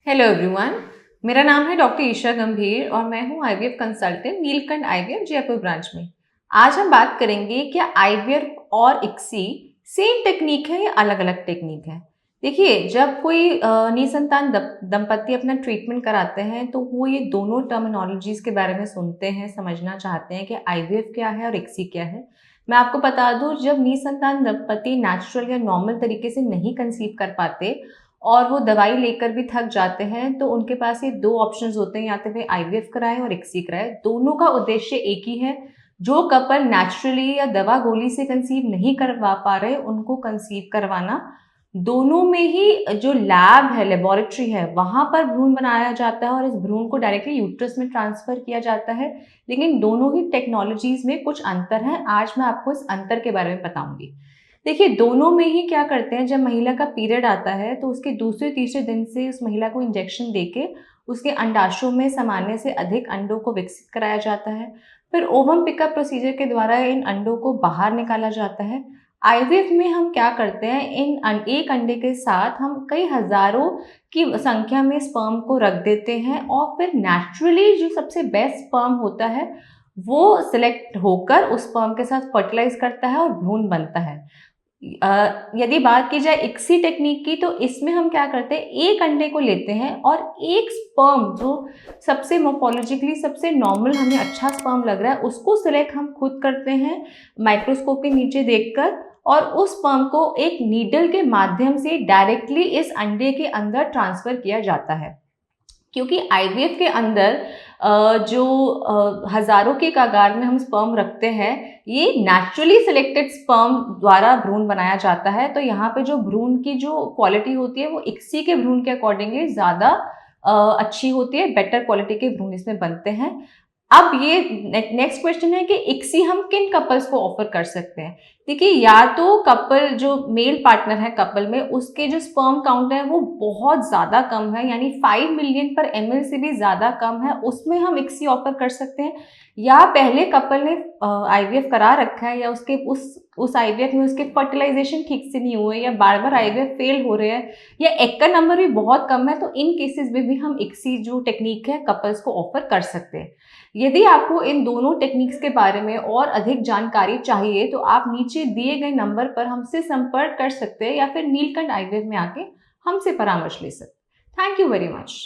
Hello everyone. मेरा नाम है डॉक्टर ईशा गंभीर और मैं हूं IVF consultant Neelkanth IVF Jaipur branch में। आज हम बात करेंगे क्या आईवीएफ और इक्सी सेम टेक्निक है या अलग अलग टेक्निक है। देखिए, जब कोई निसंतान दंपति अपना ट्रीटमेंट कराते हैं तो वो ये दोनों टर्मिनोलॉजीज के बारे में सुनते हैं, समझना चाहते हैं कि आईवीएफ क्या है और इक्सी क्या है। मैं आपको बता दूं, जब निसंतान दंपति नेचुरल या नॉर्मल तरीके से नहीं कंसीव कर पाते और वो दवाई लेकर भी थक जाते हैं तो उनके पास ये दो ऑप्शंस होते हैं, या तो वे आईवीएफ कराएं और इक्सी कराएं। दोनों का उद्देश्य एक ही है। जो कपल नेचुरली या दवा गोली से कंसीव नहीं करवा पा रहे उनको कंसीव करवाना। दोनों में ही जो लैब है, लेबोरेटरी है, वहां पर भ्रूण बनाया जाता है और इस भ्रूण को डायरेक्टली यूट्रस में ट्रांसफर किया जाता है। लेकिन दोनों ही टेक्नोलॉजीज में कुछ अंतर है। आज मैं आपको इस अंतर के बारे में बताऊंगी। देखिए, दोनों में ही क्या करते हैं, जब महिला का पीरियड आता है तो उसके दूसरे तीसरे दिन से उस महिला को इंजेक्शन देके उसके अंडाशयों में सामान्य से अधिक अंडों को विकसित कराया जाता है। फिर ओवम पिकअप प्रोसीजर के द्वारा इन अंडों को बाहर निकाला जाता है। आईवीएफ में हम क्या करते हैं, एक अंडे के साथ हम कई हजारों की संख्या में स्पर्म को रख देते हैं और फिर नेचुरली जो सबसे बेस्ट स्पर्म होता है वो सिलेक्ट होकर उस स्पर्म के साथ फर्टिलाइज करता है और भ्रूण बनता है। यदि बात की जाए इक्सी टेक्निक की, तो इसमें हम क्या करते हैं, एक अंडे को लेते हैं और एक स्पर्म जो सबसे मोर्फोलॉजिकली सबसे नॉर्मल हमें अच्छा स्पर्म लग रहा है उसको सिलेक्ट हम खुद करते हैं माइक्रोस्कोप के नीचे देखकर, और उस स्पर्म को एक नीडल के माध्यम से डायरेक्टली इस अंडे के अंदर ट्रांसफर किया जाता है। क्योंकि आईवीएफ के अंदर जो हजारों के कगार में हम स्पर्म रखते हैं, ये नेचुरली सिलेक्टेड स्पर्म द्वारा भ्रूण बनाया जाता है। तो यहाँ पे जो भ्रूण की जो क्वालिटी होती है वो इक्सी के भ्रूण के अकॉर्डिंगली ज़्यादा अच्छी होती है, बेटर क्वालिटी के भ्रूण इसमें बनते हैं। अब ये नेक्स्ट क्वेश्चन है कि इक्सी हम किन कपल्स को ऑफर कर सकते हैं। देखिए, या तो कपल जो मेल पार्टनर है कपल में, उसके जो स्पर्म काउंट है वो बहुत ज़्यादा कम है, यानी 5 मिलियन पर ml से भी ज़्यादा कम है, उसमें हम इक्सी ऑफर कर सकते हैं। या पहले कपल ने आईवीएफ करा रखा है या उसके उस आईवीएफ में उसके फर्टिलाइजेशन ठीक से नहीं हुए या बार बार आईवीएफ फेल हो रहे हैं या एग का नंबर भी बहुत कम है, तो इन केसेस में भी हम इक्सी जो टेक्निक है कपल्स को ऑफर कर सकते हैं। यदि आपको इन दोनों टेक्निक्स के बारे में और अधिक जानकारी चाहिए तो आप नीचे दिए गए नंबर पर हमसे संपर्क कर सकते हैं या फिर नीलकंठ आईवीएफ में आके हमसे परामर्श ले सकते हैं। Thank you very much.